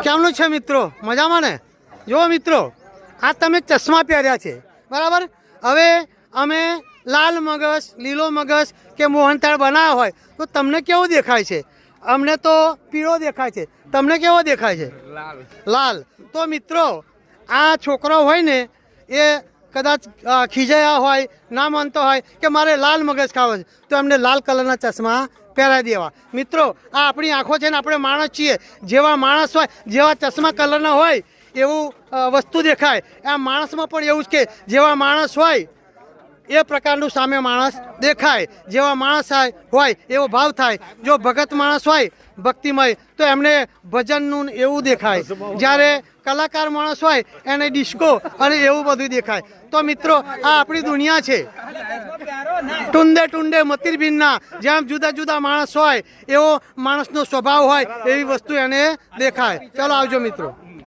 કેમનું છે મિત્રો? મજામાં ને? જો મિત્રો, આ તમે ચશ્મા પહેર્યા છે બરાબર. હવે અમે લાલ મગજ, લીલો મગજ કે મોહનથાળ બનાવ્યા હોય તો તમને કેવું દેખાય છે? અમને તો પીળો દેખાય છે. તમને કેવો દેખાય છે? લાલ. તો મિત્રો, આ છોકરો હોય ને એ કદાચ ખીજાયા હોય, ના માનતો હોય કે મારે લાલ મગજ ખાવો છે, તો એમને લાલ કલરના ચશ્મા પહેરાવી દેવા. મિત્રો, આ આપણી આંખો છે ને, આપણે માણસ છીએ. જેવા માણસ હોય, જેવા ચશ્મા કલરના હોય એવું વસ્તુ દેખાય. આ માણસમાં પણ એવું જ કે જેવા માણસ હોય એ પ્રકારનું સામે માણસ દેખાય. જેવા માણસ હોય એવો ભાવ થાય. જો ભગત માણસ હોય ભક્તિમય તો એમને ભજનનું એવું દેખાય. જ્યારે કલાકાર માણસ હોય એને ડિસ્કો અને એવું બધું દેખાય. તો મિત્રો, આ આપણી દુનિયા છે. ટુંડે ટુંડે મતિરબિનના જેમ જુદા જુદા માણસ હોય એવો માણસનો સ્વભાવ હોય એવી વસ્તુ એને દેખાય. ચાલો આવજો મિત્રો.